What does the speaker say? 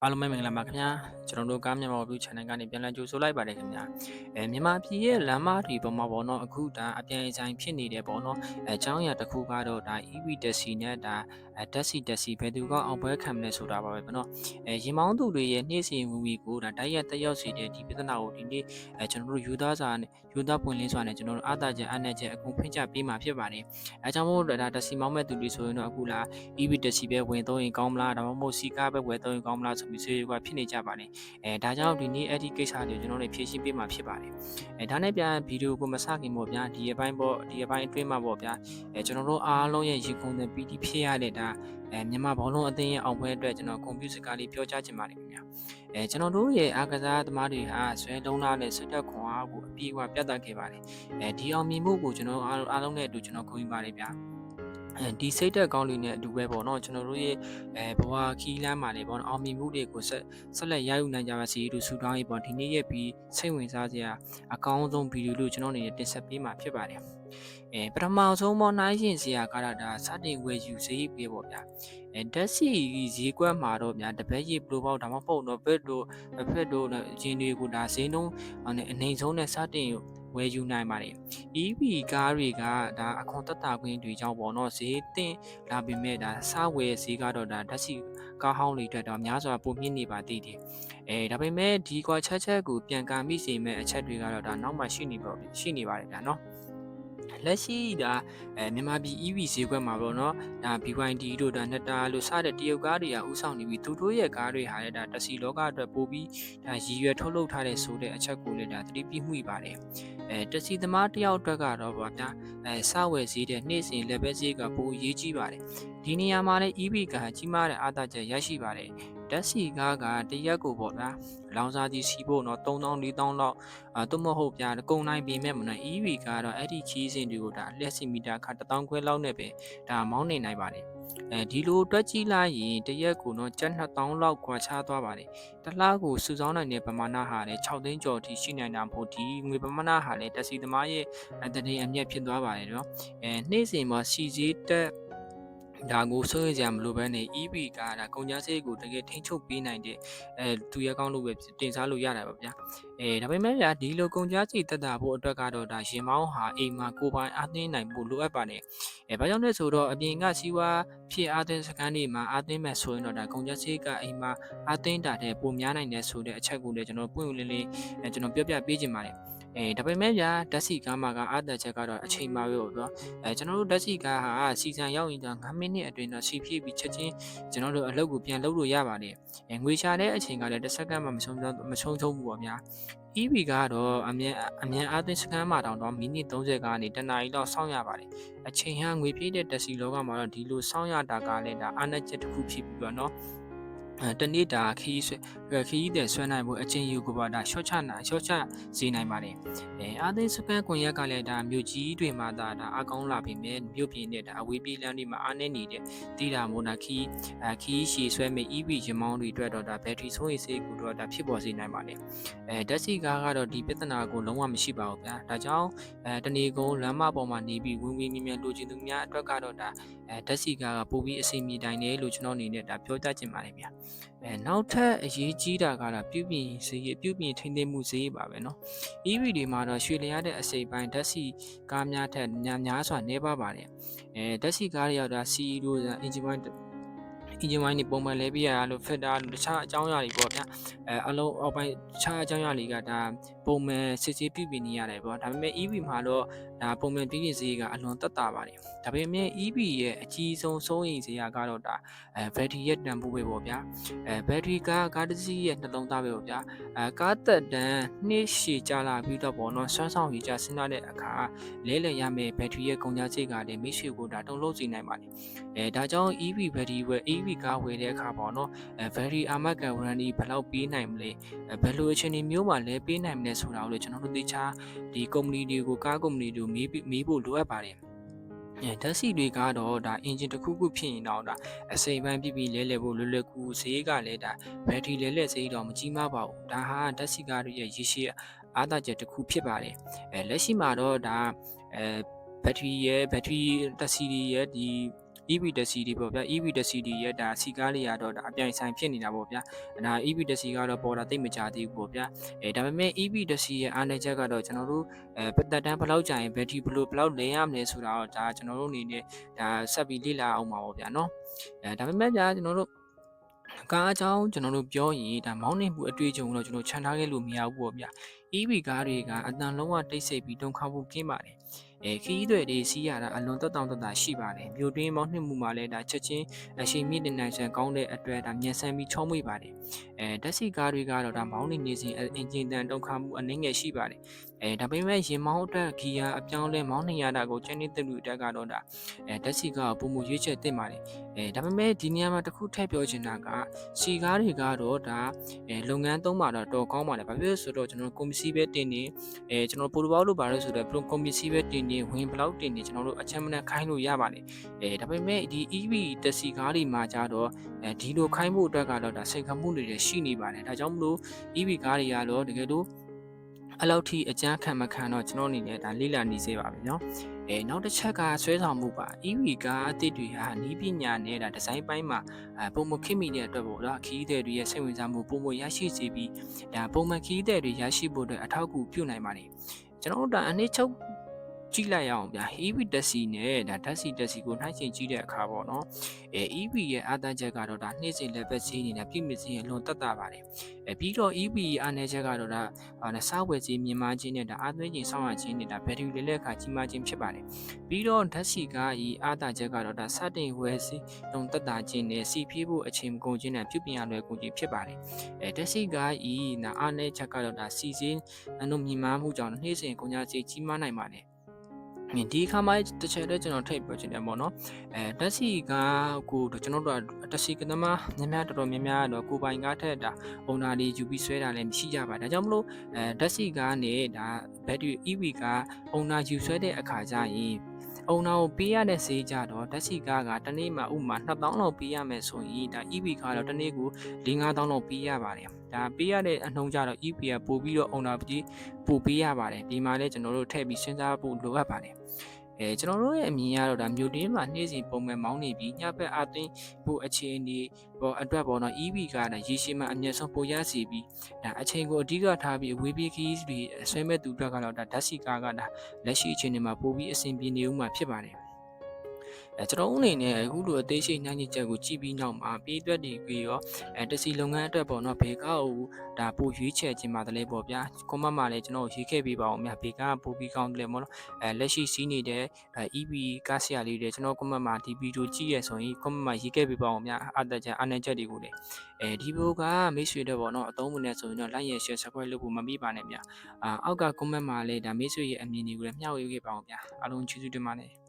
အားလုံးပဲမင်္ဂလာပါခင်ဗျာကျွန်တော်တို့ကားမြန်မာဗီဒီယို channel ကနေပြန်လည်ကြိုဆိုလိုက်ပါတယ်ခင်ဗျာမြန်မာပြည်ရဲ့လမ်းမတွေပေါ်မှာပေါ့နော်အခုဒါအပြန်အဆိုင်ဖြစ်နေတယ်ပေါ့နော်အကြောင်းအရာတစ်ခုကတော့ဒါ EV taxi နဲ့ဒါtaxi ဘယ်သူကအောင်ပွဲခံမလဲဆိုတာပါပဲပေါ့နော်ရင်မောင်းသူတွေရဲ့နှိမ့်စင်ဝင်ဝီကိုဒါတိုက်ရိုက်တက်ရောက်စေတဲ့ဒီပြဿနာကိုဒီနေ့ကျွန်တော်တို့ယူသားစာနဲ့ယူသားပွင့်လင်းစွာနဲ့ကျွန်တော်တို့အားသာချက်အားနည်းချက်အကုန်ဖိတ်ချပေးမှာဖြစ်ပါတယ်အဲကြောင့်မို့ဒါ taxi မောင်းမဲ့သူတွေဆိုရင်တော့အခုလား EV taxi ပဲဝင်သုံးရင်ကောင်းမလားဒါမှမဟုတ်စီကားပဲဝယ်သုံးရင်ကောင်းမလားဆိုပြီးဆွေးနွေးကဖြစ်နေကြပါတယ်ဒါကြောင့်ဒီနေ့အဲ့ဒီကိစ္စတွေကျွန်တော်တို့ဖြည့်ရှင်းပေးမှာဖြစ်ပါတယ်ဒါနဲ့ပြန်ဗီဒီယိုကိုမစခင်ပေါ့ဗျာဒီအပိုင်းအတွင်းမှာပေါ့ဗျာကျွန်တော်တို့အားလုံးရဲ့ရေကုန်တဲ့ PT ဖြစ်ရတဲ့ဒါမြန်မာဘောလုံးအသင်းရဲ့အောင်ပွဲအတွက်ကျွန်တော်ကွန်ပျူတာစကားလေးပြောကြားချင်ပါတယ်ခင်ဗျာကျွန်တော်တို့ရဲ့အားကစားသမားတွေဟာဆွဲလုံးလားနဲ့ဆွတ်တက်ခွန်အားကိုအပြည့်အဝပြသခဲ့ပါတယ်ဒီအောင်မြင်မှုကိုကျွန်တော်အားလုံးနဲ့အတူကျွန်တော်ဂုဏ်ယူပါတယ်ဗျာဒီစိတ်သက်ကောင်းလေးနဲ့အတူပဲပေါ့နော်ကျွန်တော်တို့ရဲ့ဘဝခီးလမ်းမှာလေပေါ့နော်အောင်မြင်မှုတွေကိုဆက်လက်ရယူနိုင်ကြပါစေလို့ဆုတောင်းရေးပေါ့ဒီနေ့ရဲ့ပြီးစိတ်ဝင်စားစရာအကောင်းဆုံးဗီဒီယိုလို့ကျွန်တော်အနေနဲ့တင်ဆက်ပေးမှာဖြစ်ပါတယ်ပထမဆုံးပေါ့နိုင်ရှင်စရာကတော့ဒါစတင်ဝယ်ယူစေးပေးပေါ့ဗျာဓာတ်စီဈေးကွက်မှာတော့ဗျာတပည့်ရပလိုပေါက်ဒါမှမဟုတ်တော့ဘက်တို့ဖက်တို့ဂျင်းတွေကိုဒါဈေးနှုန်းအနေဆုံးနဲ့စတင်ဝယ်ယူနိုင်ပါတယ် EV ကားတွေကဒါအခွန်သက်သာခွင့်တွေကြောင့်ပေါ့နော်ဈေးတင်လာပေမဲ့ဒါစဝယ်ဈေးကတော့ဒါဓာတ်စီကားဟောင်းတွေအတွက်တော့များစွာပိုမြင့်နေပါသေးတယ်ဒါပေမဲ့ဒီကွာချက်ကိုပြန်ကာမိစေမဲ့အချက်တွေကတော့ဒါနောက်မှရှိနေပါတယ်ဗျာနော်လက်ရှိဒါမြန်မာပြည် EV ဈေးကွက်မှာပေါ့နော်ဒါ BYD တို့ဒါနတာလို့စတဲ့တရုတ်ကားတွေကဥဆောင်နေပြီးသူတို့ရဲ့ကားတွေဟာလည်းဒါတစီလောကအတွက်ပို့ပြီးဒါရည်ရွယ်ထုတ်လုပ်ထားတဲ့ဆိုတဲ့အချက်ကိုလည်းဒါသတိပြုမိပါတယ်တစီသမားတယောက်အတွက်ကတော့ဗျာစဝယ်ဈေးတဲ့နေ့စဉ် level ဈေးကပိုရေးကြီးပါတယ်ဒီနေရာမှာလည်း EV ကကြီးမားတဲ့အားသာချက်ရရှိပါတယ်ဓာတ်စီကားကတရက်ကိုပေါ့ဗျာလောင်စာကြီးစီးဖို့တော့3000 4000လောက်သို့မဟုတ်ဗျာကုန်နိုင်ပြင်မဲ့မနော် EV ကတော့အဲ့ဒီခီးစဉ်တွေကိုဒါလျှက်စီမီတာခါ1000ခွဲလောက်နဲ့ပဲဒါမောင်းနေနိုင်ပါတယ်ဒီလိုတွက်ကြည့်လိုက်ရင်တရက်ကိုတော့ကျပ်2000လောက်ကွာခြားသွားပါတယ်တစ်လားကိုစုဆောင်းနိုင်တဲ့ပမာဏဟာလည်း6သိန်းကျော်ထိရှိနိုင်တာမဟုတ်ဒီငွေပမာဏဟာလည်းတက်စီသမားရဲ့တရေအမြတ်ဖြစ်သွားပါတယ်နော်နေ့စဉ်မှာစီစည်းတက်ဒါကိုစိုးရိမ်ကြမလို့ပဲနေ EV ကဒါကုန်ကျစရိတ်ကိုတကယ်ထိန်းချုပ်ပေးနိုင်တဲ့သူရဲကောင်းလို့ပဲတင်စားလို့ရတာပါဗျာဒါပေမဲ့ဗျာဒီလိုကုန်ကျစရိတ်တက်တာဖို့အတွက်ကတော့ဒါရင်မောင်းဟာအိမ်မှာကိုပိုင်အားသိနိုင်ဖို့လိုအပ်ပါတယ်ဘာကြောင့်လဲဆိုတော့အပြင်ကစီးပွားဖြစ်အားသိစကန်တွေမှာအားသိမဲ့ဆိုရင်တော့ဒါကုန်ကျစရိတ်ကအိမ်မှာအားသိတာတဲ့ပိုများနိုင်တယ်ဆိုတဲ့အချက်ကိုလည်းကျွန်တော်ပွင့်ပွင့်လင်းလင်းကျွန်တော်ပြောပြပေးချင်ပါတယ်ဒါပေမဲ့ဗျာဓာတ်စီကားမှာကအားသက်ချက်ကတော့အချိန်မှာပဲပေါ့ဗျာကျွန်တော်တို့ဓာတ်စီကားဟာစီဇန်ရောက်ရင်တော့9မိနစ်အတွင်းတော့စီဖြည့်ပြီးချက်ချင်းကျွန်တော်တို့အလုပ်ကိုပြန်လုပ်လို့ရပါတယ်ငွေရှာတဲ့အချိန်ကလည်းတစ်စက္ကန့်မှမဆုံးဘူးပေါ့ဗျာ EV ကတော့အမြန်အားသွင်းစကန်မှာတောင်တော့မိနစ်30ကနေတနာရီလောက်စောင့်ရပါတယ်အချိန်ဟာငွေပြေးတဲ့တက်စီလောကမှာတော့ဒီလိုစောင့်ရတာကလည်းဒါအားနည်းချက်တစ်ခုဖြစ်ပြီးတော့เนาะတနေ့တာခီးတဲ့ဆွဲနိုင်ဖို့အချင်းယူကိုပါဒါရှော့ချစေနိုင်ပါတယ်အာသိစကန်ကွန်ရက်ကလည်းဒါမြို့ကြီးတွေမှာဒါအကောင်းလာပြီမဲ့မြို့ပြင်နဲ့ဒါအဝေးပြေးလမ်းတွေမှာအားနေနေတဲ့တိတာမို့နာခီးရှည်ဆွဲမဲ့ EV ရမောင်းတွေအတွက်တော့ဒါဘက်ထရီဆိုးရည်စေးကိုတော့ဒါဖြစ်ပေါ်စေနိုင်ပါတယ်ဓာတ်စီကားကတော့ဒီပြဿနာကိုလုံးဝမရှိပါဘူးဗျာဒါကြောင့်တနေ့ကုန်လမ်းမပေါ်မှာနေပြီးဝင်မြန်လိုချင်သူများအတွက်ကတော့ဒါဓာတ်စီကားကပိုပြီးအစီအမီတိုင်းတယ်လို့ကျွန်တော်အနေနဲ့ဒါပြောကြားချင်ပါတယ်ဗျာနောက်ထပ်အရေးကြီးတာကတော့ပြုပြင်ထိန်းသိမ်းမှုဈေးပါပဲเนาะ EV တွေမှာတော့ရွှေလျားတဲ့အစိပ်ပိုင်းဓာတ်ဆီကားများထက်များစွာနေပါပါတယ်ဓာတ်ဆီကားတွေရောက်တာ CE တို့အင်ဂျင်ပိုင်းနေပုံမှန်လဲပြရလို့ဖက်တာလို့တခြားအကြောင်းအရာတွေပေါ့ဗျာအလုံးအောက်ပိုင်းတခြားအကြောင်းအရာတွေကဒါပုံမှန်စစ်ဆေးပြုပြင်နေရတယ်ပေါ့ဒါပေမဲ့ EV မှာတော့ဒါပုံမှန်ပြုပြင်ဈေးကအလွန်သက်သာပါတယ်ဒါပေမဲ့ EV ရဲ့အကြီးဆုံးစိုးရိမ်စရာကတော့ဒါဘက်ထရီရဲ့တန်ဖိုးပဲပေါ့ဗျာဘက်ထရီကားတစ်စီးရဲ့နှလုံးသားပဲပေါ့ဗျာကားသက်တမ်းနှစ်ရှည်ကြာလာပြီးတော့ပေါ့နော်ဆွမ်းဆောင်ရည်ကြဆင်းလာတဲ့အခါလဲလှယ်ရမယ့်ဘက်ထရီရဲ့ကုန်ကျစရိတ်ကလည်းမိတ်ဆွေကိုဒါတုံ့လို့စေနိုင်ပါတယ်ဒါကြောင့် EV ဘက်ထရီEV ကားဝယ်တဲ့အခါပေါ့နော်ဘက်ထရီအာမခံဝရန်တီဘယ်လောက်ပေးနိုင်မလဲဘယ်လိုအခြေအနေမျိုးမှာလဲပေးနိုင်မလဲဆိုတာကိုလည်းကျွန်တော်တို့သိချာဒီကုမ္ပဏီတွေကိုကားကုမ္ပဏီတွေကိုမေးဖို့လိုအပ်ပါတယ်ဓာတ်ဆီတွေကတော့ဒါအင်ဂျင်တစ်ခုခုဖြစ်ရင်တော့ဒါအစိမ်ပိုင်းပြလဲဖို့လွယ်ကူဈေးကလည်းဒါဘက်ထရီလဲဈေးတော့မကြီးမားပါဘူးဒါဟာဓာတ်ဆီကားတွေရဲ့ရရှိအားသာချက်တစ်ခုဖြစ်ပါတယ်လက်ရှိမှာတော့ဒါဘက်ထရီတက်စီရဲ့ဒီ EV တက်စီတွေပေါ့ဗျာ EV တက်စီတွေရဲ့ဒါစီကားလေးရတော့ဒါအပြိုင်ဆိုင်ဖြစ်နေတာပေါ့ဗျာဒါ EV တက်စီကတော့ပေါ်တာသိပ်မကြသေးဘူးပေါ့ဗျာဒါပေမဲ့ EV တက်စီရဲ့အားနည်းချက်ကတော့ကျွန်တော်တို့ပတ်သက်တမ်းဘယ်လောက်ကြာရင်ဘယ်ဒီဘယ်လောက်လဲရမလဲဆိုတာတော့ဒါကျွန်တော်တို့အနေနဲ့ဒါဆက်ပြီးလေ့လာအောင်ပါပေါ့ဗျာနော်ဒါပေမဲ့ဗျာကျွန်တော်တို့ကားအကြောင်းကျွန်တော်တို့ပြောရင်ဒါမောင်းနှင်မှုအတွေ့အကြုံတော့ကျွန်တော်ခြံထားခဲ့လို့မရဘူးပေါ့ဗျာ EV ကားတွေကအတန်လုံးဝတိတ်ဆိတ်ပြီးတုန်ခါမှုကင်းပါတယ်ခီးသွဲတွေစီးရတာအလွန်တက်တောင့်တက်တာရှိပါတယ်မြို့တွင်းမောင်းနှင်မှုမှာလည်းဒါချက်ချင်းအရှိန်မြင့်တဲ့နိုင်ဆန်ကောင်းတဲ့အတွက်ဒါမြန်ဆန်ပြီးချောမွေ့ပါတယ်ဓာတ်ဆီကားတွေကတော့ဒါမောင်းနေစဉ်အင်ဂျင်တန်တုန်ခါမှုအနည်းငယ်ရှိပါတယ်ဒါပေမဲ့ရင်မောင်းအတွက်ဂီယာအပြောင်းလဲမောင်းနေရတာကိုကျန်းနေတဲ့လူတက်ကတော့ဒါဓာတ်ဆီကားပုံမှုရွေးချက်တင်ပါတယ်ဒါပေမဲ့ဒီနေရာမှာတစ်ခုထည့်ပြောချင်တာကစီကားတွေကတော့ဒါလုပ်ငန်းသုံးပါတော့တော်ကောင်းပါတယ်ဘာဖြစ်လို့ဆိုတော့ကျွန်တော်ကွန်ပစ္စည်းပဲတင်နေကျွန်တော်ပိုတိုဘောက်လို့ပါလို့ဆိုတော့ကွန်ပစ္စည်းပဲတင်နေဝင်ဘလောက်တင်နေကျွန်တော်တို့အချက်မနဲ့ခိုင်းလို့ရပါတယ်ဒါပေမဲ့ဒီ EV တက်စီကားတွေမှာကြတော့ဒီလိုခိုင်းဖို့အတွက်ကတော့ဒါစိတ်ခမှုတွေရှိနေပါတယ်ဒါကြောင့်မလို့ EV ကားတွေကတော့တကယ်လို့အဲ့လောက်ထိအကျန်းခံမခံတော့ကျွန်တော်အနေနဲ့ဒါလေ့လာနေစေပါပဲเนาะနောက်တစ်ချက်ကဆွဲဆောင်မှုပါ EV ကားအသစ်တွေဟာနီးပညာနဲ့ဒါဒီဇိုင်းပိုင်းမှာပုံမခင်မိတဲ့အတွက်ပေါ့နော်ခီးသည်တွေရဲ့စိတ်ဝင်စားမှုပုံမရရှိစေပြီးဒါပုံမှန်ခီးသည်တွေရရှိဖို့အတွက်အထောက်အကူပြုနိုင်ပါတယ်ကျွန်တော်တို့ဒါအနည်းချုပ်ကြည့်လိုက်ရအောင်ဗျာ EV တက်စီနဲ့ဒါဓာတ်စီတက်စီကိုနှိုင်းယှဉ်ကြည့်တဲ့အခါပေါ့နော်EV ရဲ့အားသာချက်ကတော့ဒါနှိမ့်စင်လက်ပတ်စီးနေနဲ့ပြည့်မြစင်းအလွန်တက်တာပါတယ်ပြီးတော့ EV အားနည်းချက်ကတော့ဒါစားဝယ်ခြင်းမြင်မာခြင်းနဲ့ဒါအားသွင်းခြင်းဆောင်းရခြင်းနဲ့ဒါဘက်ထရီလက်အခါကြီးမားခြင်းဖြစ်ပါတယ်ပြီးတော့ဓာတ်စီကဤအားသာချက်ကတော့ဒါစတင်ဝယ်စီတုံတက်တာခြင်းနဲ့စီပြေးဖို့အချိန်မကုန်ခြင်းနဲ့ပြုပြင်ရလွယ်ကူခြင်းဖြစ်ပါတယ်ဓာတ်စီကဤအားနည်းချက်ကတော့ဒါစီစင်းအနုမြင်မာမှုကြောင့်နှိမ့်စင်ကုန်ကြစီကြီးမားနိုင်ပါတယ်ဒီခါမှတစ်ချက်တည်းကျွန်တော်ထိပ်ပြောချင်တယ်ပေါ့နော်တက်စီကားကိုကျွန်တော်တို့ကတက်စီကသမားများတော်တော်များများတော့ကိုပိုင်ကားထက်ဒါပုံနာလေးယူပြီးဆွဲတာလည်းမရှိကြပါဒါကြောင့်မလို့တက်စီကားနဲ့ဒါဘက်ထရီ EV ကားပုံနာယူဆွဲတဲ့အခါကျရင်အုံနာကိုပေးရတဲ့ဈေးကြတော့ဓာတ်ဆီကားကတနေ့မှာဥမာ2000လောက်ပေးရမယ်ဆိုရင်ဒါ EV ကားတော့တနေ့ကို4-5000လောက်ပေးရပါတယ်ဒါပေးရတဲ့အနှုံးကြတော့ EV ကပို့ပြီးတော့အုံနာကြီးပို့ပေးရပါတယ်ဒီမှာလည်းကျွန်တော်တို့ထည့်ပြီးစဉ်းစားဖို့လိုအပ်ပါတယ်ကျွန်တော်တို့ရဲ့အမြင်ကတော့ဒါမြို့တင်းမှာနှင်းစီပုံမှန်မောင်းနေပြီးညဘက်အသိန်းဖို့အခြေအနေပေါ်အတွက်ပေါ်တော့ EV ကဒါရေရှည်မှာအမြင့်ဆုံးပိုရစီပြီးဒါအချိန်ကိုအဓိကထားပြီးအဝေးပြေးခီးပြီးဆွဲမဲ့သူအတွက်ကတော့ဒါဓာတ်ဆီကားကဒါလက်ရှိအခြေအနေမှာပိုပြီးအဆင်ပြေနေဦးမှာဖြစ်ပါတယ်ကျွန်တော်အနေနဲ့အခုလိုအသေးစိတ်နှိုင်းညချက်ကိုကြည့်ပြီးနောက်မှာပြေးသွက်တွေပြီးရောတစီလုပ်ငန်းအတွက်ပေါ့နော်ဘေကားကိုဒါပိုရွေးချယ်ခြင်းပါတယ်လေပေါ့ဗျာကွန်မန့်မှာလည်းကျွန်တော်ရေးခဲ့ပေးပါအောင်မြဘေကားပိုပြီးကောင်းတယ်ပေါ့နော်လက်ရှိစီးနေတဲ့ EV ကားဆရာလေးတွေကျွန်တော်ကွန်မန့်မှာဒီဗီဒီယိုကြည့်ရဆိုရင်ကွန်မန့်မှာရေးခဲ့ပေးပါအောင်မြအသက်ချက်အနယ်ချက်တွေကိုလည်းဒီဘိုကမိတ်ဆွေတွေပေါ့နော်အသုံးဝင်နေဆိုရင်တော့ like and share subscribe လုပ်ဖို့မမေ့ပါနဲ့ဗျာအောက်ကကွန်မန့်မှာလည်းဒါမိတ်ဆွေရဲ့အမြင်တွေကိုလည်းမျှဝေခဲ့ပါအောင်ဗျာအားလုံးကျေးဇူးတင်ပါတယ်